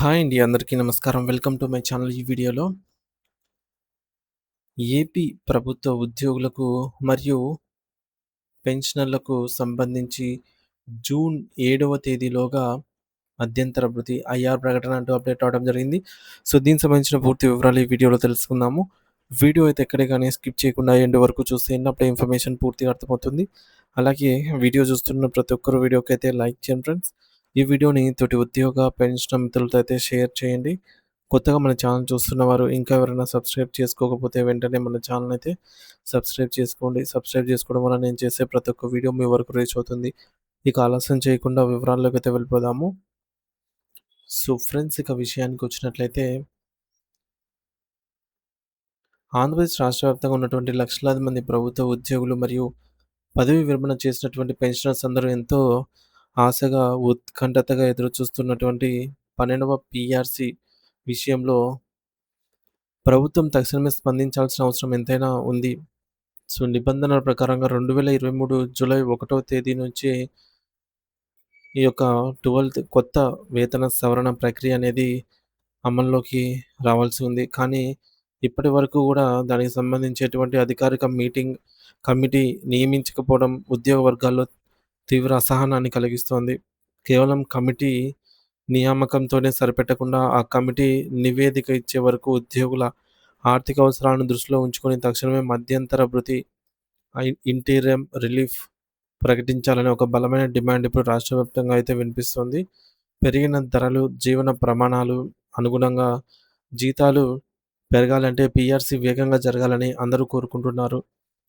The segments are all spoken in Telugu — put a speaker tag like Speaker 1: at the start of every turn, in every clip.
Speaker 1: హాయ్ అండి. అందరికీ నమస్కారం. Welcome to my channel. ఈ వీడియోలో ఏపీ ప్రభుత్వ ఉద్యోగులకు మరియు పెన్షనర్లకు సంబంధించి జూన్ 7వ తేదీలోగా మధ్యంతర భృతి ఐఆర్ ప్రకటన అంటూ అప్డేట్ అవ్వడం జరిగింది. సో, దీనికి సంబంధించిన పూర్తి వివరాలు ఈ వీడియోలో తెలుసుకుందాము. వీడియో అయితే ఎక్కడే గాని స్కిప్ చేయకుండా ఎండ్ వరకు చూసేయండి. అప్పుడే ఇన్ఫర్మేషన్ పూర్తిగా అర్థమవుతుంది. అలాగే వీడియో చూస్తున్న ప్రతి ఒక్కరు వీడియోకైతే లైక్ చేయండి ఫ్రెండ్స్. ఈ వీడియోని తోటి ఉద్యోగ, పెన్షన్ మిత్రులతో అయితే షేర్ చేయండి. కొత్తగా మన ఛానల్ చూస్తున్నవారు ఇంకా ఎవరైనా సబ్స్క్రైబ్ చేసుకోకపోతే వెంటనే మన ఛానల్ అయితే సబ్స్క్రైబ్ చేసుకోండి. సబ్స్క్రైబ్ చేసుకోవడం వల్ల నేను చేసే ప్రతి ఒక్క వీడియో మీ వరకు రీచ్ అవుతుంది. ఇక ఆలస్యం చేయకుండా వివరాల్లోకి అయితే వెళ్ళిపోదాము. సో ఫ్రెండ్స్, ఇక విషయానికి వచ్చినట్లయితే ఆంధ్రప్రదేశ్ రాష్ట్ర వ్యాప్తంగా ఉన్నటువంటి లక్షలాది మంది ప్రభుత్వ ఉద్యోగులు మరియు పదవి విరమణ చేసినటువంటి పెన్షనర్స్ అందరూ ఎంతో ఆశగా, ఉత్కంఠతగా ఎదురుచూస్తున్నటువంటి 12వ పీఆర్సీ విషయంలో ప్రభుత్వం తక్షణమే స్పందించాల్సిన అవసరం ఎంతైనా ఉంది. సో, నిబంధనల ప్రకారంగా 2023 జూలై 1వ తేదీ నుంచి ఈ యొక్క 12థ్ కొత్త వేతన సవరణ ప్రక్రియ అనేది అమల్లోకి రావాల్సి ఉంది. కానీ ఇప్పటి వరకు గూడా దానికి సంబంధించి ఎటువంటి అధికారిక కమిటీ నియమించకపోవడం ఉద్యోగ వర్గాల్లో తీవ్ర అసహనాన్ని కలిగిస్తోంది. కేవలం కమిటీ నియామకంతోనే సరిపెట్టకుండా ఆ కమిటీ నివేదిక ఇచ్చే వరకు ఉద్యోగుల ఆర్థిక అవసరాలను దృష్టిలో ఉంచుకొని తక్షణమే మధ్యంతర భృతి, ఇంటీరియం రిలీఫ్ ప్రకటించాలనే ఒక బలమైన డిమాండ్ ఇప్పుడు రాష్ట్ర వ్యాప్తంగా అయితే వినిపిస్తోంది. పెరిగిన ధరలు, జీవన ప్రమాణాలు అనుగుణంగా జీతాలు పెరగాలంటే పీఆర్సీ వేగంగా జరగాలని అందరూ కోరుకుంటున్నారు.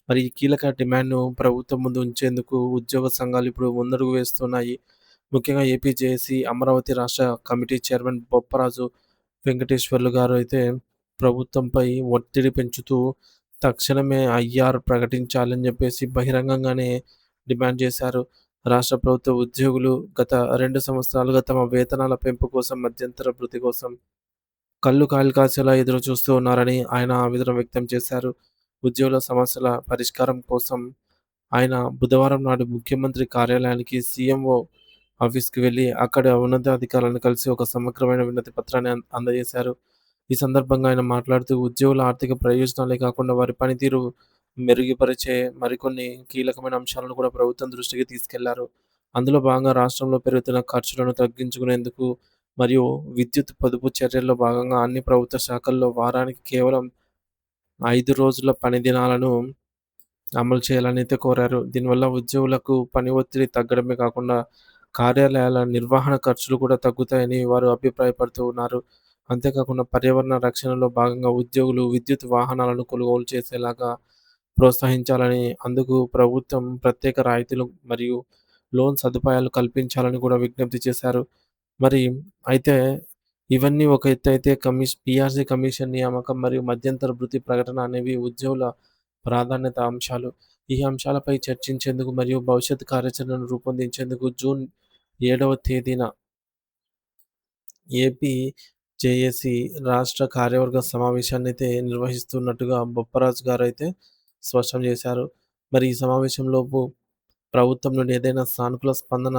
Speaker 1: మరి ఈ కీలక డిమాండ్‌ను ప్రభుత్వం ముందు ఉంచేందుకు ఉద్యోగ సంఘాలు ఇప్పుడు ముందడుగు వేస్తున్నాయి. ముఖ్యంగా ఏపీ జేఏసీ అమరావతి రాష్ట్ర కమిటీ చైర్మన్ బొప్పరాజు వెంకటేశ్వర్లు గారు అయితే ప్రభుత్వంపై ఒత్తిడి పెంచుతూ తక్షణమే ఐఆర్ ప్రకటించాలని చెప్పేసి బహిరంగంగానే డిమాండ్ చేశారు. రాష్ట్ర ప్రభుత్వ ఉద్యోగులు గత 2 సంవత్సరాలుగా తమ వేతనాల పెంపు కోసం, మధ్యంతర భృతి కోసం కళ్ళు కాయలు కాసేలా ఎదురు చూస్తూ ఉన్నారని ఆయన ఆవేదన వ్యక్తం చేశారు. ఉద్యోగుల సమస్యల పరిష్కారం కోసం ఆయన బుధవారం నాడు ముఖ్యమంత్రి కార్యాలయానికి, సీఎంఓ ఆఫీస్‌కి వెళ్లి అక్కడ ఉన్నతాధికారులను కలిసి ఒక సమగ్రమైన వినతి పత్రాన్ని అందజేశారు. ఈ సందర్భంగా ఆయన మాట్లాడుతూ ఉద్యోగుల ఆర్థిక ప్రయోజనాలే కాకుండా వారి పనితీరు మెరుగుపరిచే మరికొన్ని కీలకమైన అంశాలను కూడా ప్రభుత్వం దృష్టికి తీసుకెళ్లారు. అందులో భాగంగా రాష్ట్రంలో పెరుగుతున్న ఖర్చులను తగ్గించుకునేందుకు మరియు విద్యుత్ పొదుపు చర్యల్లో భాగంగా అన్ని ప్రభుత్వ శాఖల్లో వారానికి కేవలం 5 రోజుల పని దినాలను అమలు చేయాలని అయితే కోరారు. దీనివల్ల ఉద్యోగులకు పని ఒత్తిడి తగ్గడమే కాకుండా కార్యాలయాల నిర్వహణ ఖర్చులు కూడా తగ్గుతాయని వారు అభిప్రాయపడుతూ ఉన్నారు. అంతేకాకుండా పర్యావరణ రక్షణలో భాగంగా ఉద్యోగులు విద్యుత్ వాహనాలను కొనుగోలు చేసేలాగా ప్రోత్సహించాలని, అందుకు ప్రభుత్వం ప్రత్యేక రాయితీలు మరియు లోన్ సదుపాయాలు కల్పించాలని కూడా విజ్ఞప్తి చేశారు. మరి అయితే ఇవన్నీ ఒక ఎత్తైతే పీఆర్సీ కమిషన్ నియామకం మరియు మధ్యంతర భృతి ప్రకటన అనేవి ఉద్యోగుల ప్రాధాన్యత అంశాలు. ఈ అంశాలపై చర్చించేందుకు మరియు భవిష్యత్ కార్యాచరణను రూపొందించేందుకు జూన్ 7వ తేదీన ఏపీ జేఏసీ రాష్ట్ర కార్యవర్గ సమావేశాన్నయితే నిర్వహిస్తున్నట్టుగా బొప్పరాజు గారైతే స్పష్టం చేశారు. మరి ఈ సమావేశంలోపు ప్రభుత్వం నుండి ఏదైనా సానుకూల స్పందన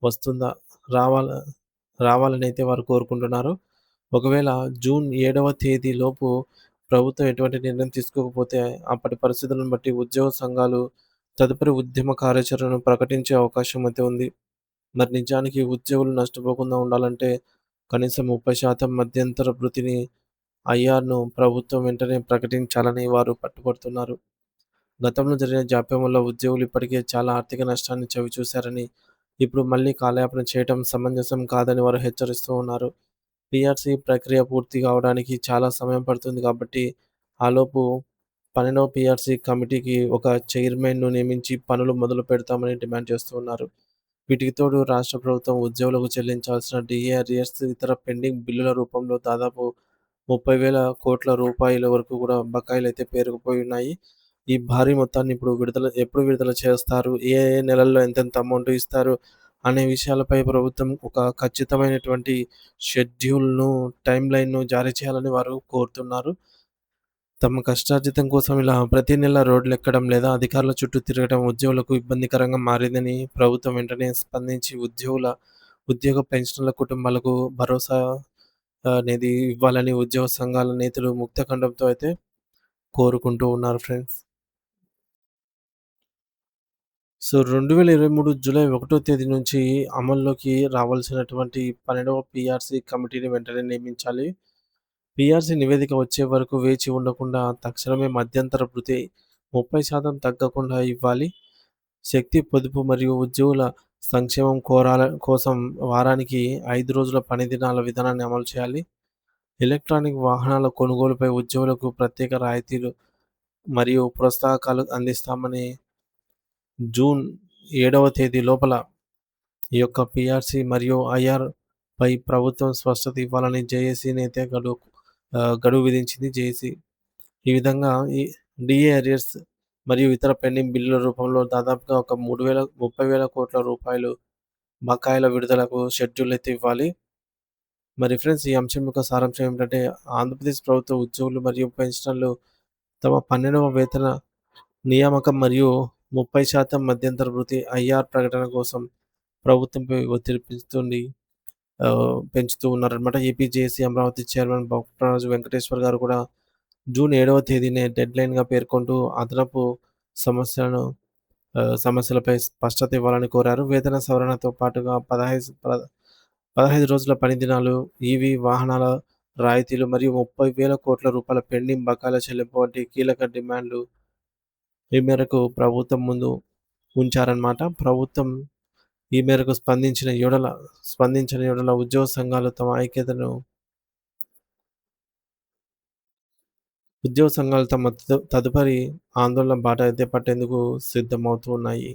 Speaker 1: వస్తుందా? రావాల రావాలనైతే వారు కోరుకుంటున్నారు. ఒకవేళ జూన్ 7వ తేదీలోపు ప్రభుత్వం ఎటువంటి నిర్ణయం తీసుకోకపోతే అప్పటి పరిస్థితులను బట్టి ఉద్యోగ సంఘాలు తదుపరి ఉద్యమ కార్యాచరణను ప్రకటించే అవకాశం అయితే ఉంది. మరి నిజానికి ఉద్యోగులు నష్టపోకుండా ఉండాలంటే కనీసం 30% మధ్యంతర భృతిని ఐఆర్‌ను ప్రభుత్వం వెంటనే ప్రకటించాలని వారు పట్టుబడుతున్నారు. గతంలో జరిగిన జాప్యం వల్ల ఉద్యోగులు ఇప్పటికే చాలా ఆర్థిక నష్టాన్ని చవిచూశారని, ఇప్పుడు మళ్ళీ కాలయాపన చేయటం సమంజసం కాదని వారు హెచ్చరిస్తూ ఉన్నారు. పీఆర్సీ ప్రక్రియ పూర్తి కావడానికి చాలా సమయం పడుతుంది కాబట్టి, ఆలోపు 12వ పీఆర్సీ కమిటీకి ఒక చైర్మన్‌ను నియమించి పనులు మొదలు పెడతామని డిమాండ్ చేస్తూ ఉన్నారు. వీటికి తోడు రాష్ట్ర ప్రభుత్వం ఉద్యోగులకు చెల్లించాల్సిన డీఏ అరియర్స్, ఇతర పెండింగ్ బిల్లుల రూపంలో దాదాపు 30,000 కోట్ల రూపాయల వరకు కూడా బకాయిలైతే పేరుకుపోయి ఉన్నాయి. ఈ భారీ మొత్తాన్ని ఇప్పుడు ఎప్పుడు విడుదల చేస్తారు? ఏ ఏ నెలల్లో ఎంతెంత అమౌంట్ ఇస్తారు? అనే విషయాలపై ప్రభుత్వం ఒక ఖచ్చితమైనటువంటి షెడ్యూల్‌ను, టైమ్‌లైన్‌ను జారీ చేయాలని వారు కోరుతున్నారు. తమ కష్టార్జితం కోసం ఇలా ప్రతి నెల రోడ్లెక్కడం లేదా అధికారుల చుట్టూ తిరగడం ఉద్యోగులకు ఇబ్బందికరంగా మారిందని ప్రభుత్వం వెంటనే స్పందించి ఉద్యోగ పెన్షనర్ల కుటుంబాలకు భరోసా అనేది ఇవ్వాలని ఉద్యోగ సంఘాల నేతలు ముక్తకంఠంతో అయితే కోరుకుంటూ ఉన్నారు ఫ్రెండ్స్. సో, 2023 జూలై 1 తేదీ నుంచి అమల్లోకి రావాల్సినటువంటి 12వ పీఆర్‌సీ కమిటీని వెంటనే నియమించాలి. పీఆర్‌సీ నివేదిక వచ్చే వరకు వేచి ఉండకుండా తక్షణమే మధ్యంతర భృతి 30% తగ్గకుండా ఇవ్వాలి. శక్తి పొదుపు మరియు ఉద్యోగుల సంక్షేమం కోసం వారానికి 5 రోజుల పని దినాల విధానాన్ని అమలు చేయాలి. ఎలక్ట్రానిక్ వాహనాల కొనుగోలుపై ఉద్యోగులకు ప్రత్యేక రాయితీలు మరియు ప్రోత్సాహకాలు అందిస్తామని జూన్ 7వ తేదీ లోపల ఈ యొక్క పీఆర్‌సీ మరియు ఐఆర్‌పై ప్రభుత్వం స్పష్టత ఇవ్వాలని జేఏసీ నేత గడువు విధించింది జేఏసీ. ఈ విధంగా ఈ డీఏ అరియర్స్ మరియు ఇతర పెండింగ్ బిల్లుల రూపంలో దాదాపుగా ఒక 30,000 కోట్ల రూపాయలు బకాయిల విడుదలకు షెడ్యూల్ అయితే ఇవ్వాలి. మరి ఫ్రెండ్స్, ఈ అంశం యొక్క సారాంశం ఏమిటంటే, ఆంధ్రప్రదేశ్ ప్రభుత్వ ఉద్యోగులు మరియు పెన్షనర్లు తమ 12వ వేతన నియామకం మరియు 30% మధ్యంతర భృతి ఐఆర్ ప్రకటన కోసం ప్రభుత్వంపై ఒత్తిడి పెంచుతూ ఉన్నారనమాట. AP JAC Amaravati chairman Bopparaju Venkateshwar గారు కూడా జూన్ 7వ తేదీనే డెడ్‌లైన్‌గా పేర్కొంటూ అదనపు సమస్యలను సమస్యలపై స్పష్టత ఇవ్వాలని కోరారు. వేతన సవరణతో పాటుగా 15 రోజుల పని దినాలు, ఈవీ వాహనాల రాయితీలు మరియు 30,000 కోట్ల రూపాయల పెండింగ్ బకాయిల చెల్లింపు వంటి కీలక డిమాండ్‌లు ఈ మేరకు ప్రభుత్వం ముందు ఉంచారన్నమాట. ప్రభుత్వం ఈ మేరకు స్పందించిన యెడల ఉద్యోగ సంఘాలు తమ తదుపరి ఆందోళన బాట అయితే పట్టేందుకు సిద్ధమవుతూ ఉన్నాయి.